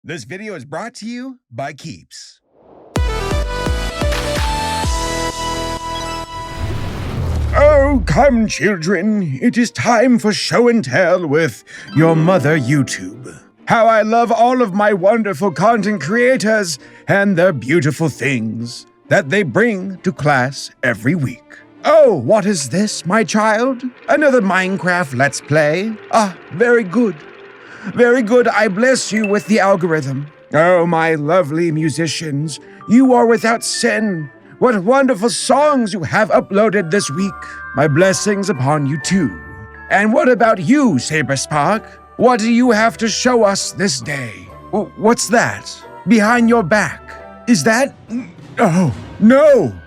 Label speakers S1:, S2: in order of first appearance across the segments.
S1: This video is brought to you by Keeps. Oh, come children, it is time for show and tell with your mother YouTube. How I love all of my wonderful content creators and their beautiful things that they bring to class every week. Oh, what is this, my child? Another Minecraft Let's Play? Ah, very good. Very good, I bless you with the algorithm. Oh, my lovely musicians, you are without sin. What wonderful songs you have uploaded this week. My blessings upon you too. And what about you, Saberspark? What do you have to show us this day? What's that? Behind your back? Is that... Oh, no!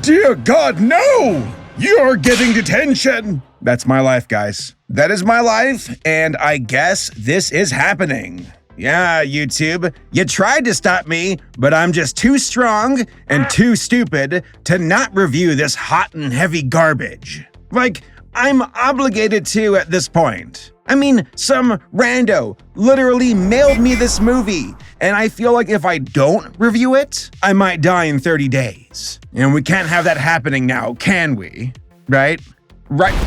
S1: Dear God, no! You're getting detention! That's my life, guys. That is my life, and I guess this is happening. Yeah, YouTube, you tried to stop me, but I'm just too strong and too stupid to not review this hot and heavy garbage. Like, I'm obligated to at this point. I mean, some rando literally mailed me this movie, and I feel like if I don't review it, I might die in 30 days. And we can't have that happening now, can we? Right? Right.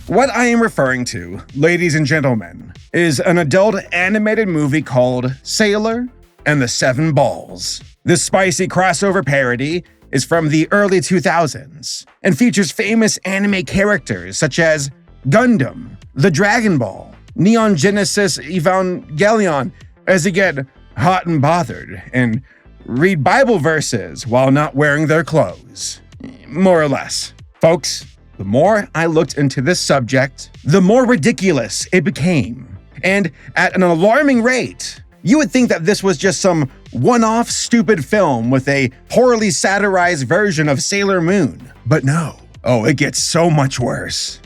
S1: What I am referring to, ladies and gentlemen, is an adult animated movie called Sailor and the Seven Ballz. This spicy crossover parody is from the early 2000s and features famous anime characters such as Gundam, the Dragon Ball, Neon Genesis Evangelion, as they get hot and bothered and read Bible verses while not wearing their clothes. More or less. Folks, the more I looked into this subject, the more ridiculous it became. And at an alarming rate, you would think that this was just some one-off stupid film with a poorly satirized version of Sailor Moon. But no. Oh, it gets so much worse.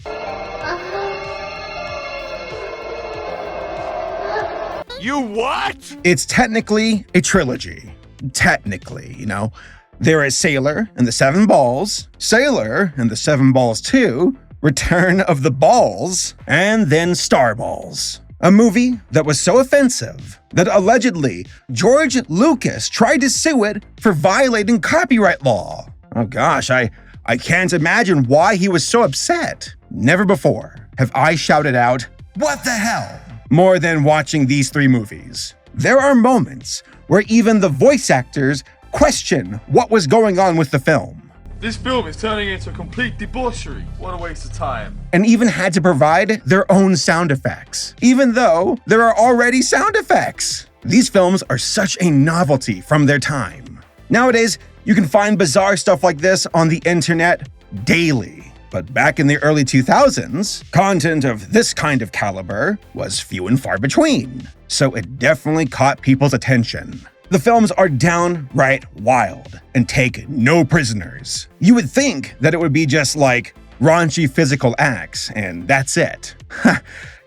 S2: You what?
S1: It's technically a trilogy. Technically, you know. There is Sailor and the Seven Ballz, Sailor and the Seven Ballz 2, Return of the Ballz, and then Star Ballz. A movie that was so offensive that allegedly George Lucas tried to sue it for violating copyright law. Oh gosh, I can't imagine why he was so upset. Never before have I shouted out, "What the hell?" more than watching these three movies. There are moments where even the voice actors question what was going on with the film.
S2: This film is turning into a complete debauchery. What a waste of time.
S1: And even had to provide their own sound effects, even though there are already sound effects. These films are such a novelty from their time. Nowadays, you can find bizarre stuff like this on the internet daily. But back in the early 2000s, content of this kind of caliber was few and far between. So it definitely caught people's attention. The films are downright wild and take no prisoners. You would think that it would be just like raunchy physical acts and that's it.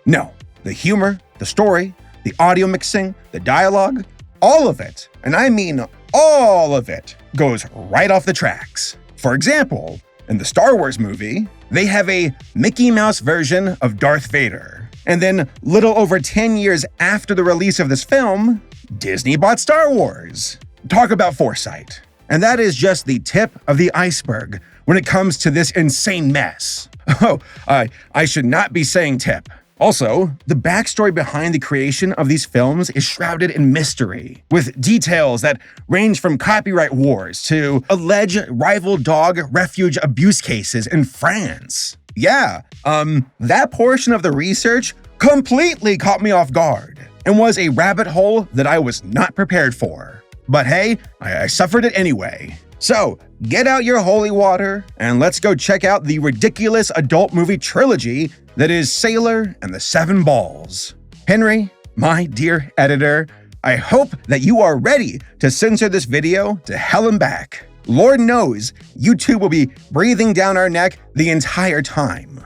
S1: No, the humor, the story, the audio mixing, the dialogue, all of it, and I mean all of it, goes right off the tracks. For example, in the Star Wars movie, they have a Mickey Mouse version of Darth Vader. And then, little over 10 years after the release of this film, Disney bought Star Wars. Talk about foresight. And that is just the tip of the iceberg when it comes to this insane mess. Oh, I should not be saying tip. Also, the backstory behind the creation of these films is shrouded in mystery, with details that range from copyright wars to alleged rival dog refuge abuse cases in France. Yeah, that portion of the research completely caught me off guard and was a rabbit hole that I was not prepared for. But hey, I suffered it anyway. So, get out your holy water and let's go check out the ridiculous adult movie trilogy that is Sailor and the Seven Ballz. Henri, my dear editor, I hope that you are ready to censor this video to hell and back. Lord knows, YouTube will be breathing down our neck the entire time.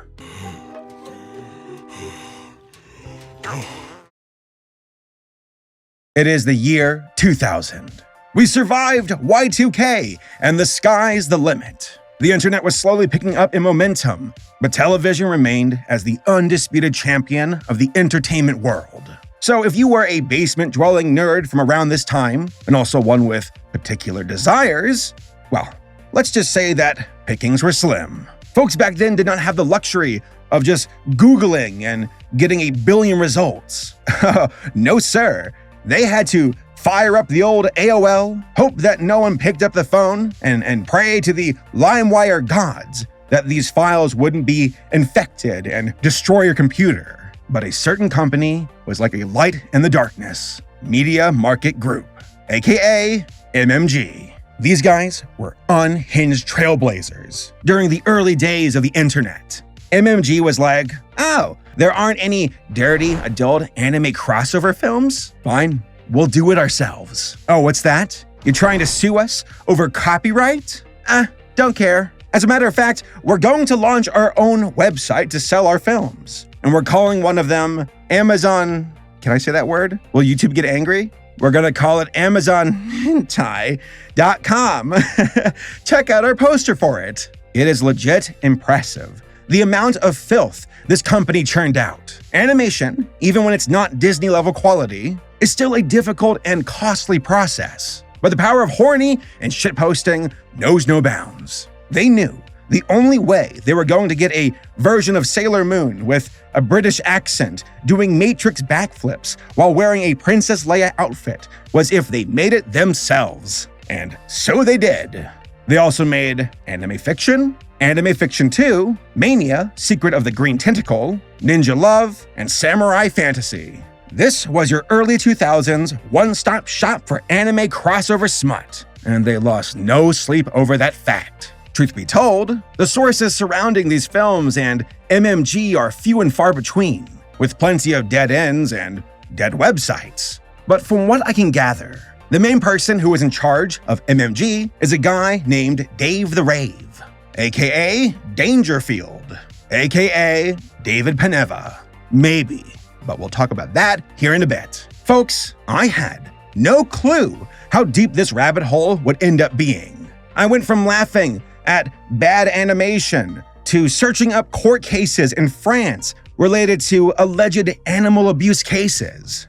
S1: It is the year 2000. We survived Y2K, and the sky's the limit. The internet was slowly picking up in momentum, but television remained as the undisputed champion of the entertainment world. So if you were a basement-dwelling nerd from around this time, and also one with particular desires, well, let's just say that pickings were slim. Folks back then did not have the luxury of just Googling and getting a billion results. No, sir. They had to fire up the old AOL, hope that no one picked up the phone, and pray to the LimeWire gods that these files wouldn't be infected and destroy your computer. But a certain company was like a light in the darkness, Media Market Group, aka MMG. These guys were unhinged trailblazers during the early days of the internet. MMG was like, oh, there aren't any dirty adult anime crossover films? Fine, we'll do it ourselves. Oh, what's that? You're trying to sue us over copyright? Don't care. As a matter of fact, we're going to launch our own website to sell our films. And we're calling one of them Amazon. Can I say that word? Will YouTube get angry? We're gonna call it AmazonHentai.com. Check out our poster for it. It is legit impressive. The amount of filth this company churned out. Animation, even when it's not Disney-level quality, is still a difficult and costly process. But the power of horny and shitposting knows no bounds. They knew the only way they were going to get a version of Sailor Moon with a British accent doing Matrix backflips while wearing a Princess Leia outfit was if they made it themselves. And so they did. They also made Anime Fiction 2, Mania, Secret of the Green Tentacle, Ninja Love, and Samurai Fantasy. This was your early 2000s one-stop shop for anime crossover smut, and they lost no sleep over that fact. Truth be told, the sources surrounding these films and MMG are few and far between, with plenty of dead ends and dead websites. But from what I can gather, the main person who is in charge of MMG is a guy named Dave the Rave, aka Dangerfield, aka David Peneva. Maybe, but we'll talk about that here in a bit. Folks, I had no clue how deep this rabbit hole would end up being. I went from laughing at bad animation to searching up court cases in France related to alleged animal abuse cases.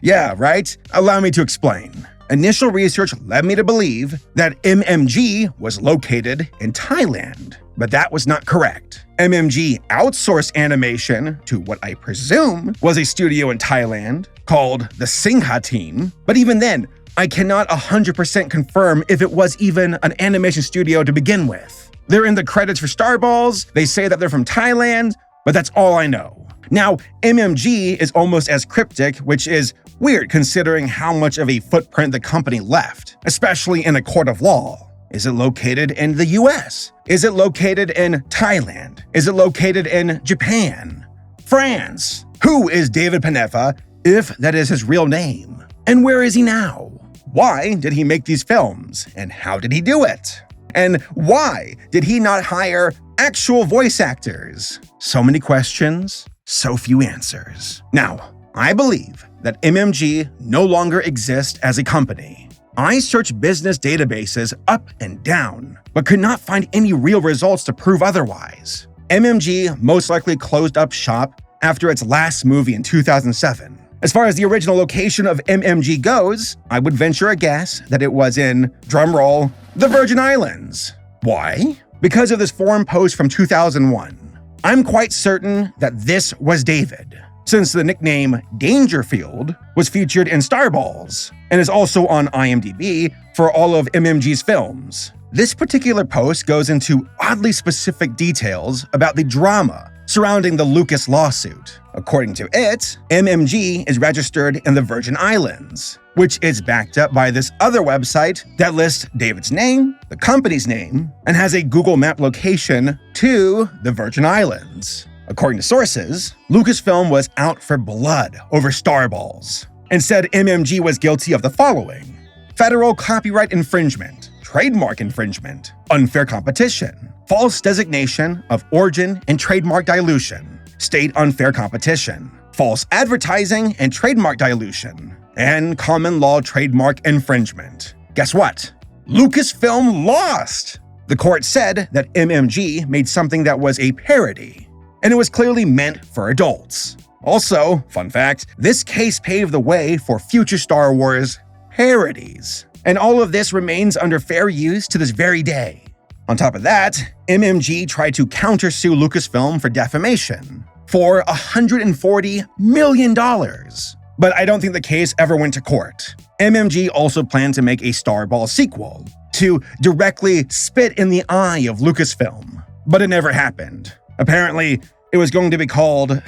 S1: Yeah, right? Allow me to explain. Initial research led me to believe that MMG was located in Thailand, but that was not correct. MMG outsourced animation to what I presume was a studio in Thailand called the Singha Team, but even then, I cannot 100% confirm if it was even an animation studio to begin with. They're in the credits for Ballz, they say that they're from Thailand, but that's all I know. Now, MMG is almost as cryptic, which is weird considering how much of a footprint the company left, especially in a court of law. Is it located in the US? Is it located in Thailand? Is it located in Japan? France? Who is David Peneva, if that is his real name? And where is he now? Why did he make these films? And how did he do it? And why did he not hire actual voice actors? So many questions, so few answers. Now, I believe that MMG no longer exists as a company. I searched business databases up and down, but could not find any real results to prove otherwise. MMG most likely closed up shop after its last movie in 2007. As far as the original location of MMG goes, I would venture a guess that it was in, drumroll, the Virgin Islands. Why? Because of this forum post from 2001. I'm quite certain that this was David, since the nickname Dangerfield was featured in Ballz and is also on IMDb for all of MMG's films. This particular post goes into oddly specific details about the drama surrounding the Lucas lawsuit. According to it, MMG is registered in the Virgin Islands, which is backed up by this other website that lists David's name, the company's name, and has a Google Map location to the Virgin Islands. According to sources, Lucasfilm was out for blood over Ballz and said MMG was guilty of the following: federal copyright infringement, trademark infringement, unfair competition, false designation of origin and trademark dilution, state unfair competition, false advertising and trademark dilution, and common law trademark infringement. Guess what? Lucasfilm lost! The court said that MMG made something that was a parody, and it was clearly meant for adults. Also, fun fact, this case paved the way for future Star Wars parodies. And all of this remains under fair use to this very day. On top of that, MMG tried to countersue Lucasfilm for defamation for $140 million. But I don't think the case ever went to court. MMG also planned to make a Star Ballz sequel to directly spit in the eye of Lucasfilm, but it never happened. Apparently, it was going to be called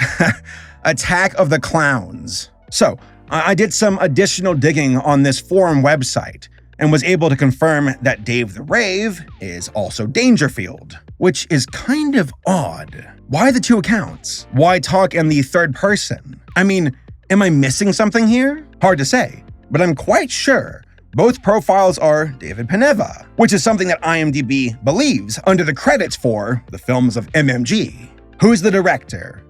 S1: Attack of the Clowns. So, I did some additional digging on this forum website and was able to confirm that Dave the Rave is also Dangerfield, which is kind of odd. Why the two accounts? Why talk in the third person? I mean, am I missing something here? Hard to say, but I'm quite sure both profiles are David Peneva, which is something that IMDb believes under the credits for the films of MMG. Who's the director?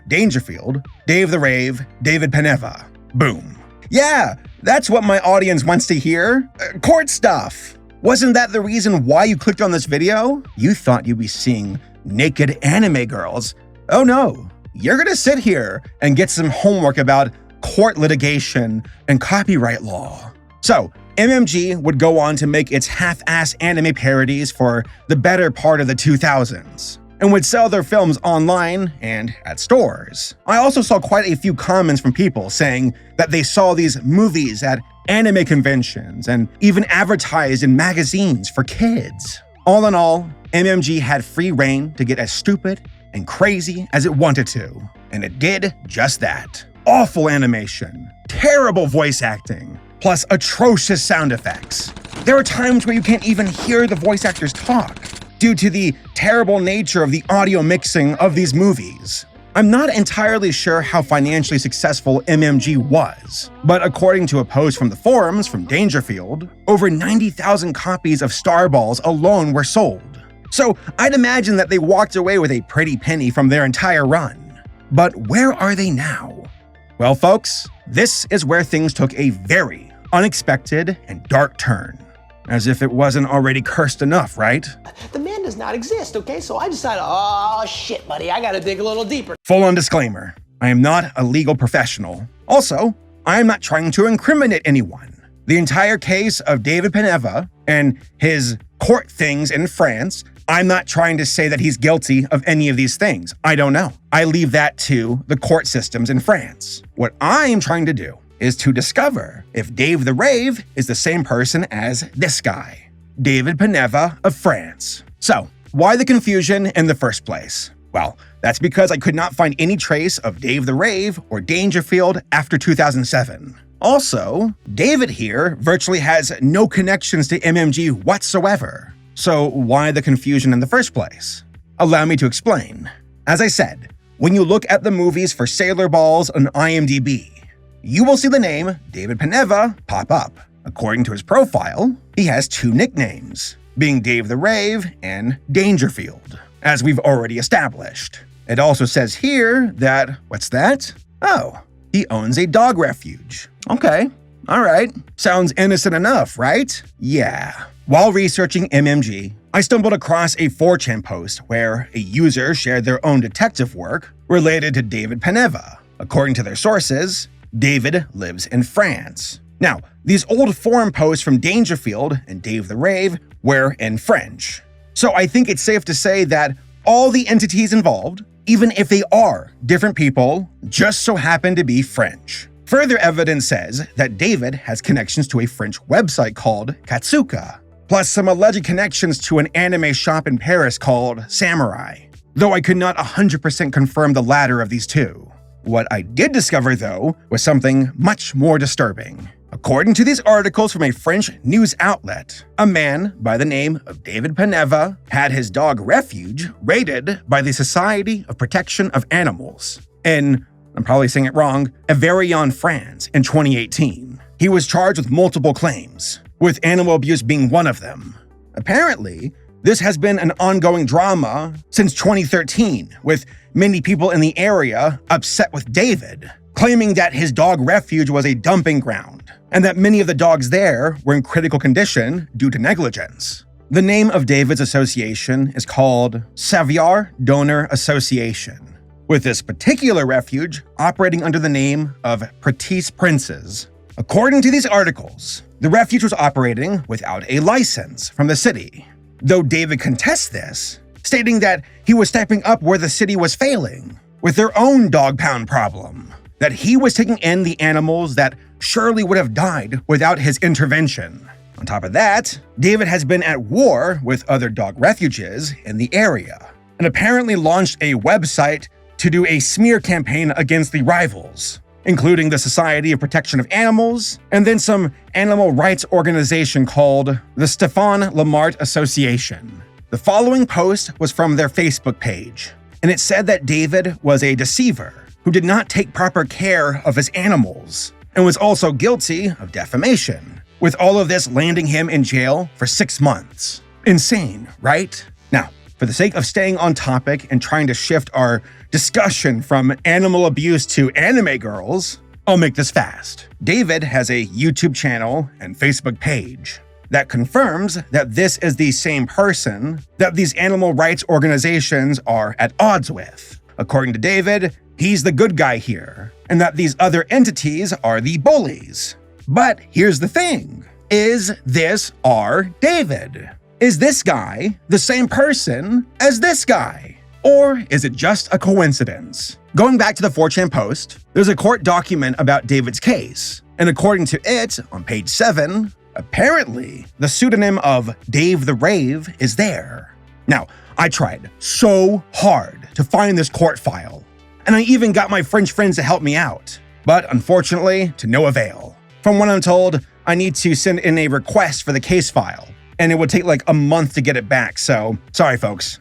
S1: Dangerfield, Dave the Rave, David Peneva. Boom. Yeah, that's what my audience wants to hear. Court stuff. Wasn't that the reason why you clicked on this video? You thought you'd be seeing naked anime girls. Oh no, you're gonna sit here and get some homework about court litigation and copyright law. So, MMG would go on to make its half-ass anime parodies for the better part of the 2000s, and would sell their films online and at stores. I also saw quite a few comments from people saying that they saw these movies at anime conventions and even advertised in magazines for kids. All in all, MMG had free reign to get as stupid and crazy as it wanted to, and it did just that. Awful animation, terrible voice acting, plus atrocious sound effects. There are times where you can't even hear the voice actors talk due to the terrible nature of the audio mixing of these movies. I'm not entirely sure how financially successful MMG was, but according to a post from the forums from Dangerfield, over 90,000 copies of Star Ballz alone were sold. So I'd imagine that they walked away with a pretty penny from their entire run. But where are they now? Well, folks, this is where things took a very unexpected and dark turn. As if it wasn't already cursed enough, right?
S3: The man does not exist, okay? So I decided, oh shit, buddy, I gotta dig a little deeper.
S1: Full-on disclaimer, I am not a legal professional. Also, I am not trying to incriminate anyone. The entire case of David Peneva and his court things in France, I'm not trying to say that he's guilty of any of these things. I don't know. I leave that to the court systems in France. What I'm trying to do is to discover if Dave the Rave is the same person as this guy, David Peneva of France. So, why the confusion in the first place? Well, that's because I could not find any trace of Dave the Rave or Dangerfield after 2007. Also, David here virtually has no connections to MMG whatsoever. So why the confusion in the first place? Allow me to explain. As I said, when you look at the movies for Sailor Ballz on IMDb, you will see the name David Peneva pop up. According to his profile, he has two nicknames, being Dave the Rave and Dangerfield, as we've already established. It also says here that, what's that? Oh, he owns a dog refuge. Okay, alright. Sounds innocent enough, right? Yeah. While researching MMG, I stumbled across a 4chan post where a user shared their own detective work related to David Peneva. According to their sources, David lives in France. Now, these old forum posts from Dangerfield and Dave the Rave were in French. So I think it's safe to say that all the entities involved, even if they are different people, just so happen to be French. Further evidence says that David has connections to a French website called Katsuka, plus some alleged connections to an anime shop in Paris called Samurai, though I could not 100% confirm the latter of these two. What I did discover, though, was something much more disturbing. According to these articles from a French news outlet, a man by the name of David Peneva had his dog refuge raided by the Society of Protection of Animals in, I'm probably saying it wrong, Aveyron, France in 2018. He was charged with multiple claims, with animal abuse being one of them. Apparently, this has been an ongoing drama since 2013, with many people in the area upset with David, claiming that his dog refuge was a dumping ground, and that many of the dogs there were in critical condition due to negligence. The name of David's association is called Saviar Donor Association, with this particular refuge operating under the name of Petits Princes. According to these articles, the refuge was operating without a license from the city, though David contests this, stating that he was stepping up where the city was failing, with their own dog pound problem, that he was taking in the animals that surely would have died without his intervention. On top of that, David has been at war with other dog refuges in the area, and apparently launched a website to do a smear campaign against the rivals, including the Society of Protection of Animals, and then some animal rights organization called the Stéphane Lamart Association. The following post was from their Facebook page, and it said that David was a deceiver who did not take proper care of his animals, and was also guilty of defamation, with all of this landing him in jail for 6 months. Insane, right? Now, for the sake of staying on topic and trying to shift our discussion from animal abuse to anime girls, I'll make this fast. David has a YouTube channel and Facebook page that confirms that this is the same person that these animal rights organizations are at odds with. According to David, he's the good guy here, and that these other entities are the bullies. But here's the thing. Is this our David? Is this guy the same person as this guy? Or is it just a coincidence? Going back to the 4chan post, there's a court document about David's case, and according to it, on page 7, apparently the pseudonym of Dave the Rave is there. Now, I tried so hard to find this court file, and I even got my French friends to help me out, but unfortunately, to no avail. From what I'm told, I need to send in a request for the case file, and it would take like a month to get it back, so sorry folks,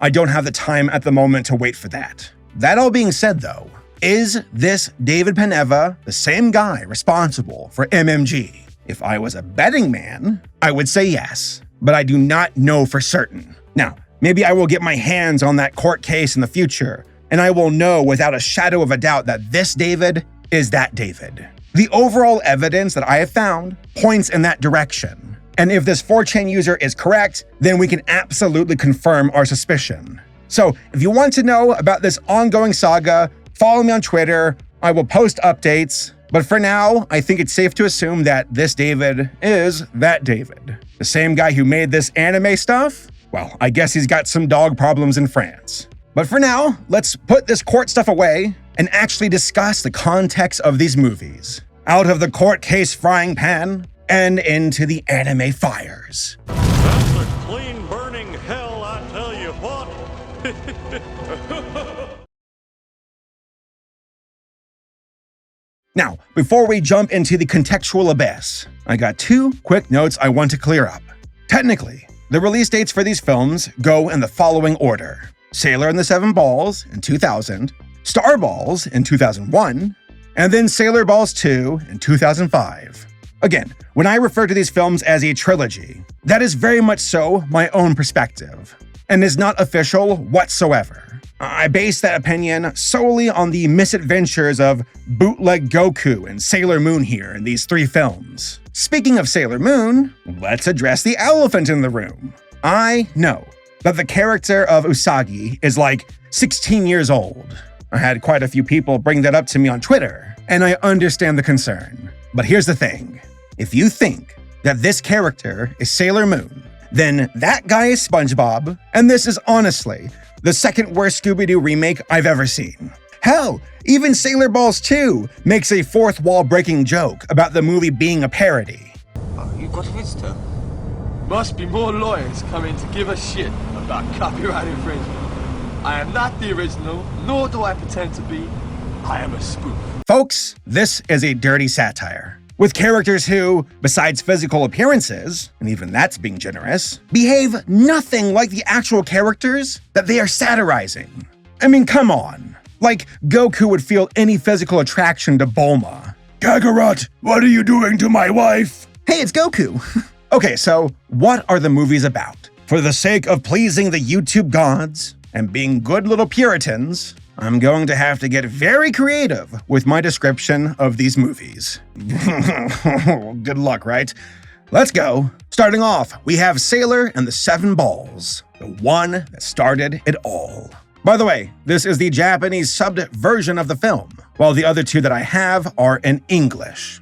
S1: I don't have the time at the moment to wait for that. That all being said though, is this David Peneva the same guy responsible for MMG? If I was a betting man, I would say yes, but I do not know for certain. Now, maybe I will get my hands on that court case in the future, and I will know without a shadow of a doubt that this David is that David. The overall evidence that I have found points in that direction. And if this 4chan user is correct, then we can absolutely confirm our suspicion. So if you want to know about this ongoing saga, follow me on Twitter. I will post updates. But for now, I think it's safe to assume that this David is that David. The same guy who made this anime stuff? Well, I guess he's got some dog problems in France. But for now, let's put this court stuff away and actually discuss the context of these movies. Out of the court case frying pan and into the anime fires.
S4: That's a clean burning hell, I tell you what.
S1: Now, before we jump into the contextual abyss, I got 2 quick notes I want to clear up. Technically, the release dates for these films go in the following order: Sailor and the Seven Ballz in 2000, Star Ballz in 2001, and then Sailor Ballz 2 in 2005. Again, when I refer to these films as a trilogy, that is very much so my own perspective, and is not official whatsoever. I base that opinion solely on the misadventures of bootleg Goku and Sailor Moon here in these 3 films. Speaking of Sailor Moon, let's address the elephant in the room. I know that the character of Usagi is like 16 years old. I had quite a few people bring that up to me on Twitter, and I understand the concern. But here's the thing. If you think that this character is Sailor Moon, then that guy is SpongeBob, and this is honestly the second worst Scooby-Doo remake I've ever seen. Hell, even Sailor Ballz 2 makes a fourth wall-breaking joke about the movie being a parody.
S5: Oh, you got a visitor?
S2: Must be more lawyers coming to give a shit about copyright infringement. I am not the original, nor do I pretend to be. I am a spoof.
S1: Folks, this is a dirty satire, with characters who, besides physical appearances, and even that's being generous, behave nothing like the actual characters that they are satirizing. I mean, come on. Like, Goku would feel any physical attraction to Bulma. Kakarot, what are you doing to my wife? Hey, it's Goku. Okay, so what are the movies about? For the sake of pleasing the YouTube gods and being good little Puritans, I'm going to have to get very creative with my description of these movies. Good luck, right? Let's go. Starting off, we have Sailor and the Seven Ballz, the one that started it all. By the way, this is the Japanese subbed version of the film, while the other two that I have are in English.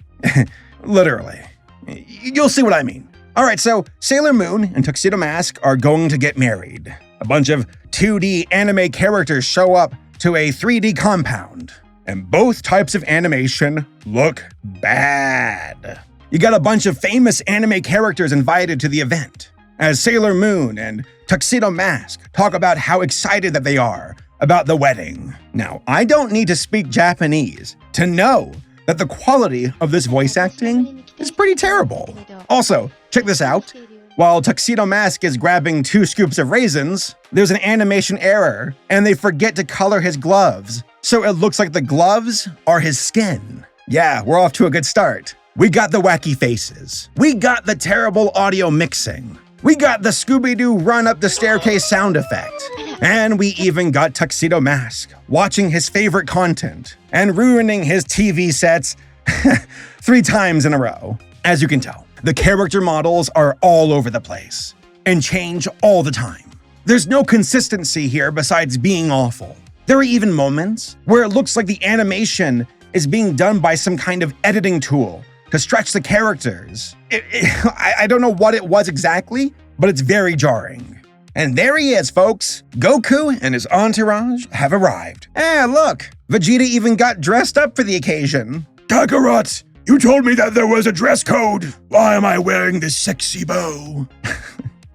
S1: Literally. You'll see what I mean. Alright, so Sailor Moon and Tuxedo Mask are going to get married. A bunch of 2D anime characters show up to a 3D compound, and both types of animation look bad. You got a bunch of famous anime characters invited to the event, as Sailor Moon and Tuxedo Mask talk about how excited that they are about the wedding. Now, I don't need to speak Japanese to know that the quality of this voice acting is pretty terrible. Also, check this out. While Tuxedo Mask is grabbing 2 scoops of raisins, there's an animation error, and they forget to color his gloves, so it looks like the gloves are his skin. Yeah, we're off to a good start. We got the wacky faces. We got the terrible audio mixing. We got the Scooby-Doo run up the staircase sound effect. And we even got Tuxedo Mask watching his favorite content and ruining his TV sets 3 times in a row. As you can tell, the character models are all over the place and change all the time. There's no consistency here besides being awful. There are even moments where it looks like the animation is being done by some kind of editing tool to stretch the characters. I don't know what it was exactly, but it's very jarring. And there he is, folks. Goku and his entourage have arrived. Look, Vegeta even got dressed up for the occasion. Kakarot, you told me that there was a dress code. Why am I wearing this sexy bow?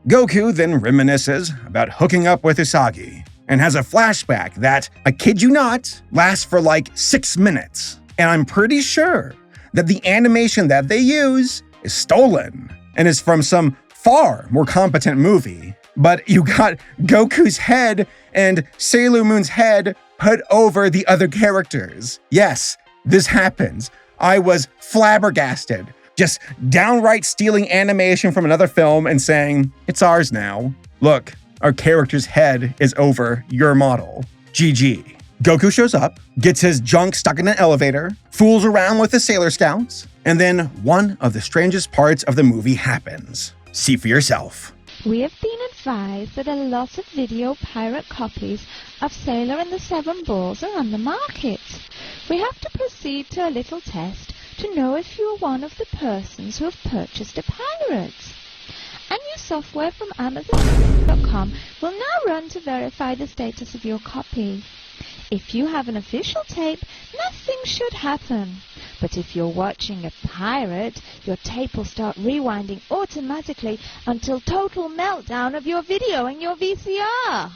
S1: Goku then reminisces about hooking up with Usagi and has a flashback that, I kid you not, lasts for like 6 minutes. And I'm pretty sure that the animation that they use is stolen and is from some far more competent movie. But you got Goku's head and Sailor Moon's head put over the other characters. Yes, this happens. I was flabbergasted. Just downright stealing animation from another film and saying, it's ours now. Look, our character's head is over your model. GG. Goku shows up, gets his junk stuck in an elevator, fools around with the Sailor Scouts, and then one of the strangest parts of the movie happens. See for yourself.
S5: We have been advised that a lot of video pirate copies of Sailor and the 7 Balls are on the market. We have to proceed to a little test to know if you are one of the persons who have purchased a pirate. A new software from Amazon.com will now run to verify the status of your copy. If you have an official tape, nothing should happen. But if you're watching a pirate, your tape will start rewinding automatically until total meltdown of your video and your VCR.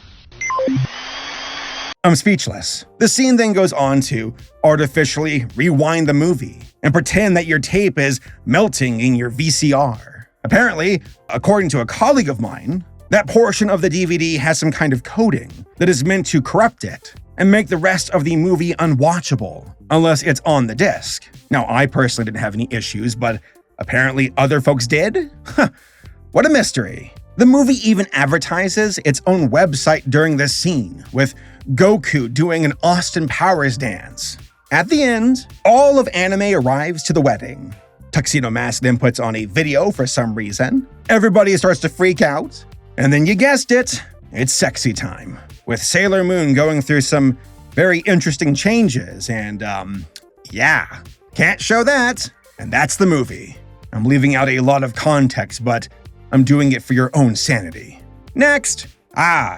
S1: I'm speechless. The scene then goes on to artificially rewind the movie and pretend that your tape is melting in your VCR. Apparently, according to a colleague of mine, that portion of the DVD has some kind of coating that is meant to corrupt it and make the rest of the movie unwatchable, unless it's on the disc. Now, I personally didn't have any issues, but apparently other folks did? What a mystery. The movie even advertises its own website during this scene, with Goku doing an Austin Powers dance. At the end, all of anime arrives to the wedding. Tuxedo Mask then puts on a video for some reason. Everybody starts to freak out, and then you guessed it, it's sexy time, with Sailor Moon going through some very interesting changes, and yeah, can't show that, and that's the movie. I'm leaving out a lot of context, but I'm doing it for your own sanity. Next,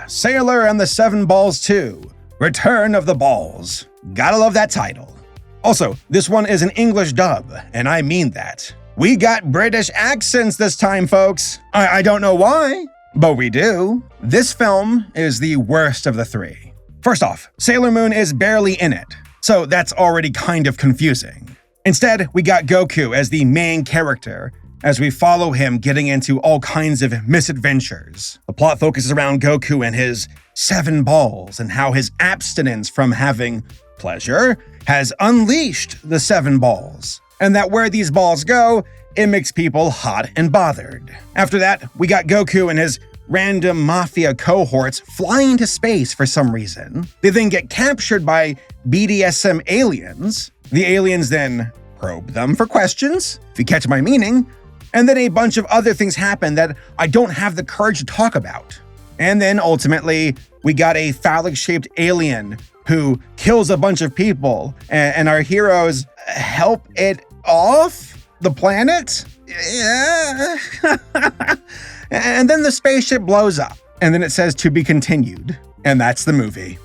S1: Sailor and the 7 Balls 2, Return of the Ballz. Gotta love that title. Also, this one is an English dub, and I mean that. We got British accents this time, folks. I don't know why, but we do. This film is the worst of the 3. First off, Sailor Moon is barely in it, so that's already kind of confusing. Instead, we got Goku as the main character, as we follow him getting into all kinds of misadventures. The plot focuses around Goku and his 7 balls and how his abstinence from having pleasure has unleashed the 7 balls, and that where these balls go, it makes people hot and bothered. After that, we got Goku and his random mafia cohorts flying to space for some reason. They then get captured by BDSM aliens. The aliens then probe them for questions, if you catch my meaning, and then a bunch of other things happen that I don't have the courage to talk about. And then ultimately, we got a phallic-shaped alien who kills a bunch of people, and our heroes help it off the planet? Yeah. And then the spaceship blows up, and then it says to be continued. And that's the movie.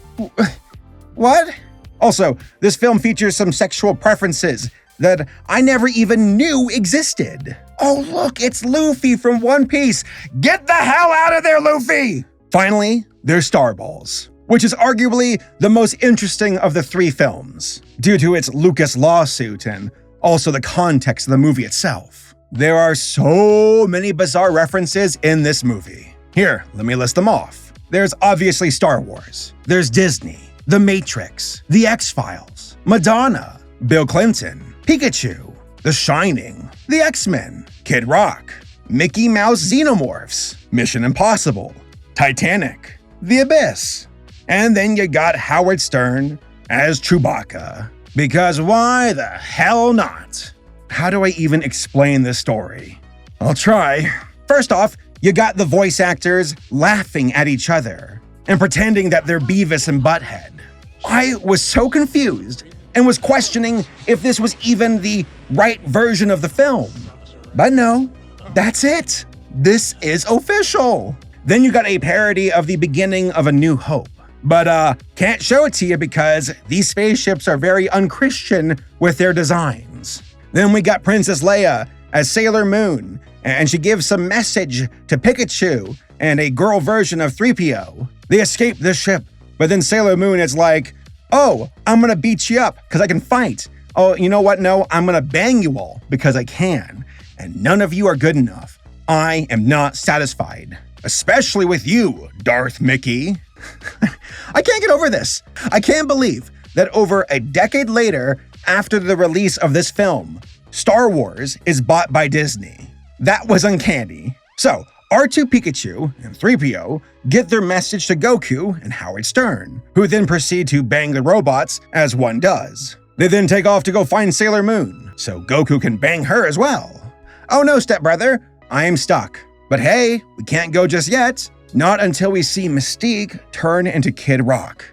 S1: What? Also, this film features some sexual preferences that I never even knew existed. Oh look, it's Luffy from One Piece. Get the hell out of there, Luffy! Finally, there's Star Ballz, which is arguably the most interesting of the three films, due to its Lucas lawsuit and also the context of the movie itself. There are so many bizarre references in this movie. Here, let me list them off. There's obviously Star Wars. There's Disney, The Matrix, The X-Files, Madonna, Bill Clinton, Pikachu, The Shining, The X-Men, Kid Rock, Mickey Mouse Xenomorphs, Mission Impossible, Titanic, The Abyss, and then you got Howard Stern as Chewbacca. Because why the hell not? How do I even explain this story? I'll try. First off, you got the voice actors laughing at each other and pretending that they're Beavis and Butthead. I was so confused and was questioning if this was even the right version of the film. But no, that's it. This is official. Then you got a parody of the beginning of A New Hope. But can't show it to you because these spaceships are very unchristian with their designs. Then we got Princess Leia as Sailor Moon, and she gives some message to Pikachu and a girl version of 3PO. They escape this ship, but then Sailor Moon is like, oh, I'm gonna beat you up because I can fight. Oh, you know what? No, I'm gonna bang you all because I can. And none of you are good enough. I am not satisfied. Especially with you, Darth Mickey. I can't get over this. I can't believe that over a decade later, after the release of this film, Star Wars is bought by Disney. That was uncanny. So, R2 Pikachu and 3PO get their message to Goku and Howard Stern, who then proceed to bang the robots as one does. They then take off to go find Sailor Moon, so Goku can bang her as well. Oh no, stepbrother, I am stuck. But hey, we can't go just yet. Not until we see Mystique turn into Kid Rock.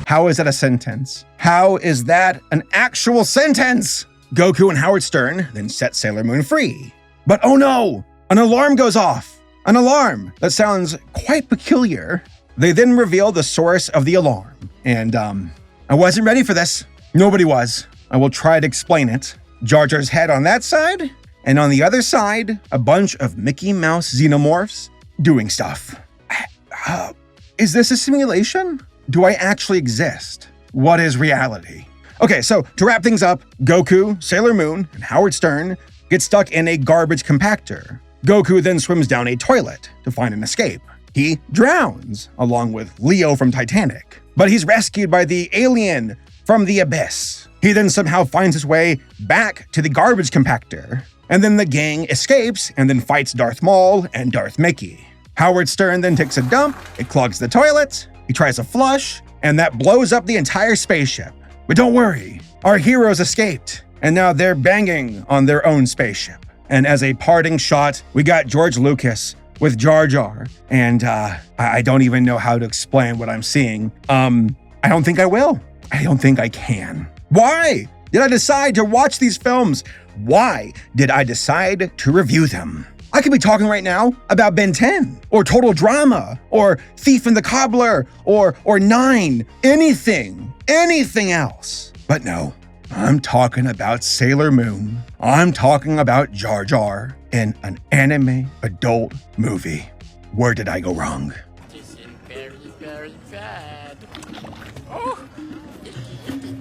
S1: How is that a sentence? How is that an actual sentence? Goku and Howard Stern then set Sailor Moon free. But oh no, an alarm goes off. An alarm that sounds quite peculiar. They then reveal the source of the alarm. And I wasn't ready for this. Nobody was. I will try to explain it. Jar Jar's head on that side, and on the other side, a bunch of Mickey Mouse Xenomorphs doing stuff. Is this a simulation? Do I actually exist? What is reality? Okay, so to wrap things up, Goku, Sailor Moon, and Howard Stern get stuck in a garbage compactor. Goku then swims down a toilet to find an escape. He drowns, along with Leo from Titanic. But he's rescued by the alien from the Abyss. He then somehow finds his way back to the garbage compactor. And then the gang escapes and then fights Darth Maul and Darth Mickey. Howard Stern then takes a dump, it clogs the toilet, he tries to flush, and that blows up the entire spaceship. But don't worry, our heroes escaped, and now they're banging on their own spaceship. And as a parting shot, we got George Lucas with Jar Jar, and I don't even know how to explain what I'm seeing. I don't think I will. I don't think I can. Why did I decide to watch these films? Why did I decide to review them? I could be talking right now about Ben 10, or Total Drama, or Thief and the Cobbler, or Nine, anything else. But no, I'm talking about Sailor Moon. I'm talking about Jar Jar in an anime adult movie. Where did I go wrong?
S6: This is very, very bad. Oh,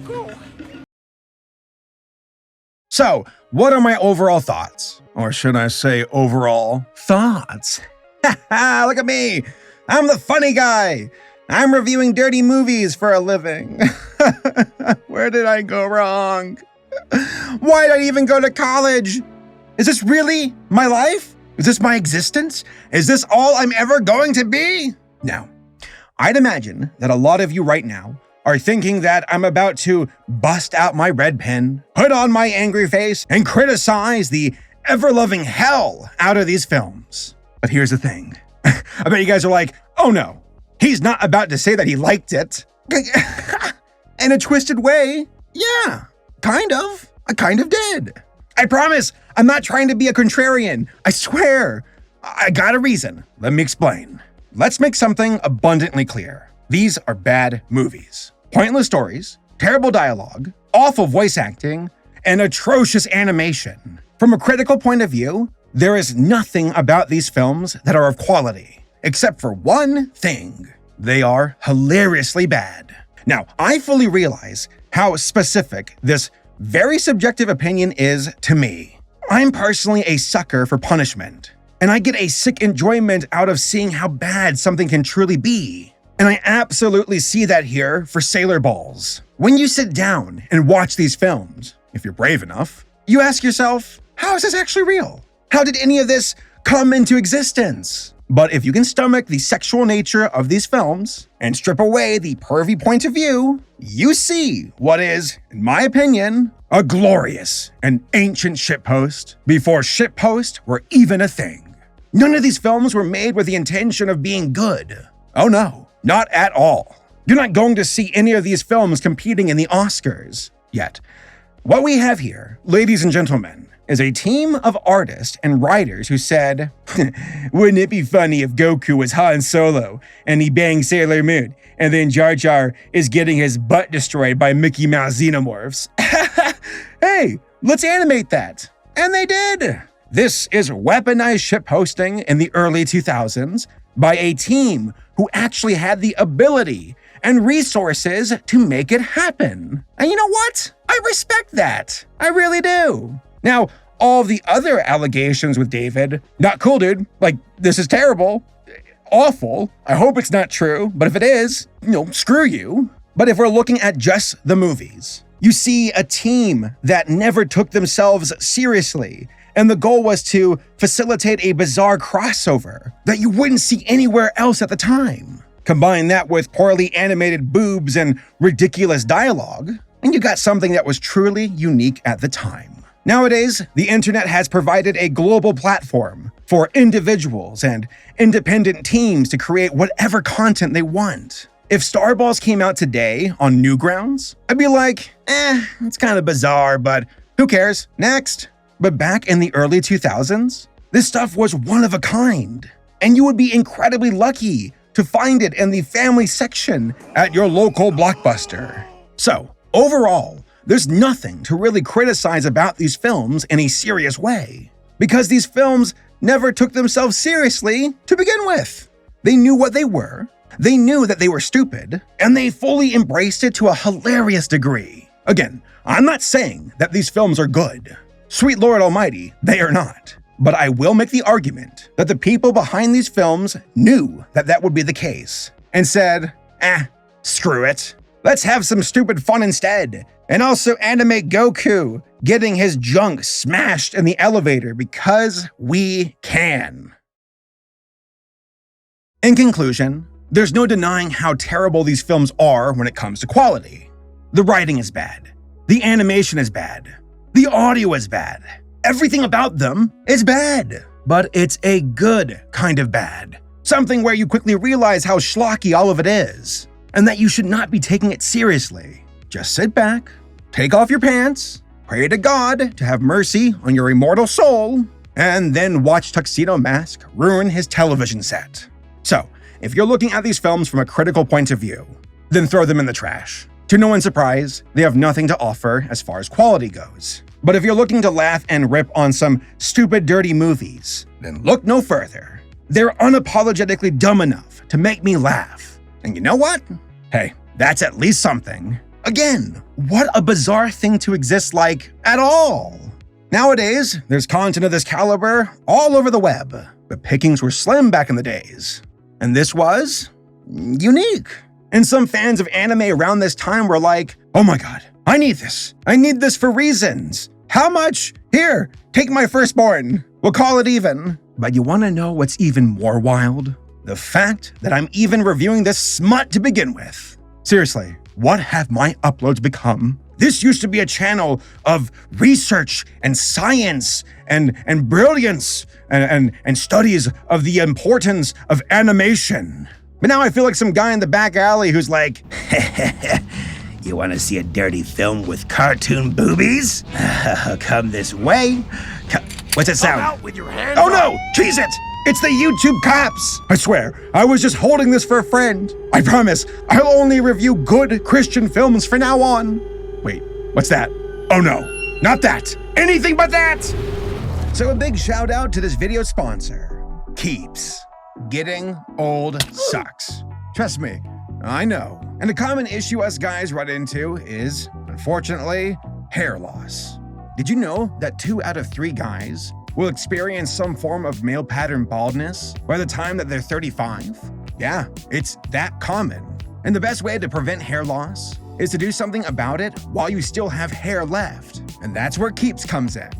S6: go.
S1: So, what are my overall thoughts? Or should I say overall thoughts? Haha, look at me. I'm the funny guy. I'm reviewing dirty movies for a living. Where did I go wrong? Why did I even go to college? Is this really my life? Is this my existence? Is this all I'm ever going to be? Now, I'd imagine that a lot of you right now are thinking that I'm about to bust out my red pen, put on my angry face, and criticize the ever-loving hell out of these films. But here's the thing. I bet you guys are like, oh no, he's not about to say that he liked it. In a twisted way, yeah, kind of. I kind of did. I promise, I'm not trying to be a contrarian. I swear. I got a reason. Let me explain. Let's make something abundantly clear. These are bad movies. Pointless stories, terrible dialogue, awful voice acting, and atrocious animation. From a critical point of view, there is nothing about these films that are of quality, except for one thing. They are hilariously bad. Now, I fully realize how specific this very subjective opinion is to me. I'm personally a sucker for punishment, and I get a sick enjoyment out of seeing how bad something can truly be. And I absolutely see that here for Sailor Ballz. When you sit down and watch these films, if you're brave enough, you ask yourself, how is this actually real? How did any of this come into existence? But if you can stomach the sexual nature of these films and strip away the pervy point of view, you see what is, in my opinion, a glorious and ancient shitpost before shitpost were even a thing. None of these films were made with the intention of being good. Oh no, not at all. You're not going to see any of these films competing in the Oscars yet. What we have here, ladies and gentlemen, is a team of artists and writers who said, wouldn't it be funny if Goku was Han Solo and he banged Sailor Moon, and then Jar Jar is getting his butt destroyed by Mickey Mouse xenomorphs? Hey, let's animate that. And they did. This is weaponized shitposting in the early 2000s by a team who actually had the ability and resources to make it happen. And you know what? I respect that. I really do. Now, all the other allegations with David, not cool, dude. Like, this is terrible, awful. I hope it's not true, but if it is, screw you. But if we're looking at just the movies, you see a team that never took themselves seriously, and the goal was to facilitate a bizarre crossover that you wouldn't see anywhere else at the time. Combine that with poorly animated boobs and ridiculous dialogue, and you got something that was truly unique at the time. Nowadays, the internet has provided a global platform for individuals and independent teams to create whatever content they want. If Starballs came out today on Newgrounds, I'd be like, it's kind of bizarre, but who cares? Next. But back in the early 2000s, this stuff was one of a kind, and you would be incredibly lucky to find it in the family section at your local Blockbuster. So, overall, there's nothing to really criticize about these films in a serious way, because these films never took themselves seriously to begin with. They knew what they were, they knew that they were stupid, and they fully embraced it to a hilarious degree. Again, I'm not saying that these films are good. Sweet Lord Almighty, they are not. But I will make the argument that the people behind these films knew that that would be the case, and said, screw it. Let's have some stupid fun instead. And also animate Goku getting his junk smashed in the elevator because we can. In conclusion, there's no denying how terrible these films are when it comes to quality. The writing is bad. The animation is bad. The audio is bad. Everything about them is bad. But it's a good kind of bad. Something where you quickly realize how schlocky all of it is, and that you should not be taking it seriously. Just sit back, take off your pants, pray to God to have mercy on your immortal soul, and then watch Tuxedo Mask ruin his television set. So, if you're looking at these films from a critical point of view, then throw them in the trash. To no one's surprise, they have nothing to offer as far as quality goes. But if you're looking to laugh and rip on some stupid, dirty movies, then look no further. They're unapologetically dumb enough to make me laugh. And you know what? Hey, that's at least something. Again, what a bizarre thing to exist like at all. Nowadays, there's content of this caliber all over the web, but pickings were slim back in the days. And this was unique. And some fans of anime around this time were like, oh my god, I need this. I need this for reasons. How much? Here, take my firstborn. We'll call it even. But you want to know what's even more wild? The fact that I'm even reviewing this smut to begin with. Seriously, what have my uploads become This used to be a channel of research and science and brilliance and studies of the importance of animation. But now I feel like some guy in the back alley who's like, you want to see a dirty film with cartoon boobies? Come this way. What's that sound?
S2: Come out with your hands
S1: Oh
S2: up.
S1: no! Cheese it! It's the YouTube cops! I swear, I was just holding this for a friend. I promise, I'll only review good Christian films from now on. Wait, what's that? Oh no, not that! Anything but that! So a big shout out to this video sponsor, Keeps. Getting old sucks. Trust me, I know. And a common issue us guys run into is, unfortunately, hair loss. Did you know that 2 out of 3 guys will experience some form of male pattern baldness by the time that they're 35? Yeah, it's that common. And the best way to prevent hair loss is to do something about it while you still have hair left. And that's where Keeps comes in.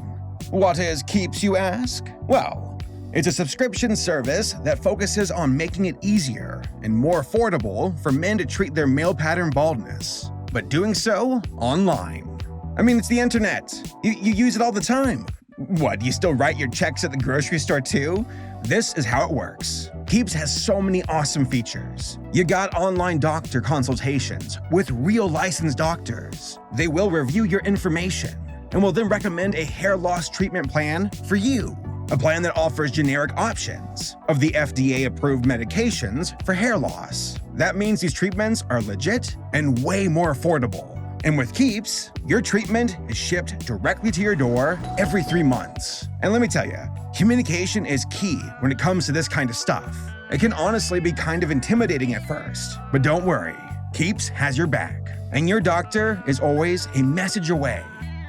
S1: What is Keeps, you ask? Well, it's a subscription service that focuses on making it easier and more affordable for men to treat their male pattern baldness, but doing so online. I mean, it's the internet. You use it all the time. What, do you still write your checks at the grocery store too? This is how it works. Keeps has so many awesome features. You got online doctor consultations with real licensed doctors. They will review your information and will then recommend a hair loss treatment plan for you. A plan that offers generic options of the FDA-approved medications for hair loss. That means these treatments are legit and way more affordable. And with Keeps, your treatment is shipped directly to your door every 3 months. And let me tell you, communication is key when it comes to this kind of stuff. It can honestly be kind of intimidating at first, but don't worry, Keeps has your back. And your doctor is always a message away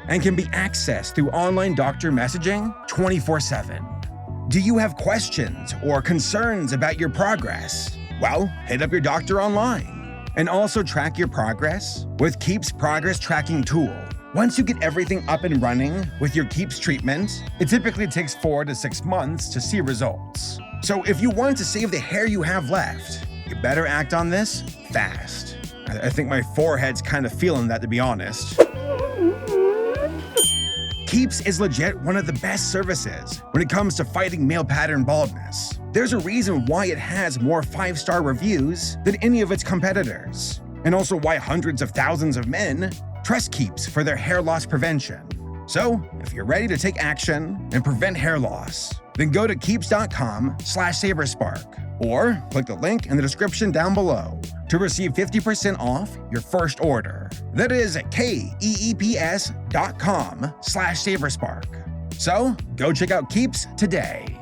S1: and can be accessed through online doctor messaging 24/7. Do you have questions or concerns about your progress? Well, hit up your doctor online. And also track your progress with Keeps Progress Tracking Tool. Once you get everything up and running with your Keeps treatment, it typically takes 4 to 6 months to see results. So if you want to save the hair you have left, you better act on this fast. I think my forehead's kind of feeling that, to be honest. Keeps is legit one of the best services when it comes to fighting male pattern baldness. There's a reason why it has more 5-star reviews than any of its competitors, and also why hundreds of thousands of men trust Keeps for their hair loss prevention. So, if you're ready to take action and prevent hair loss, then go to keeps.com/Saberspark or click the link in the description down below to receive 50% off your first order. That is keeps.com/Saberspark. So, go check out Keeps today.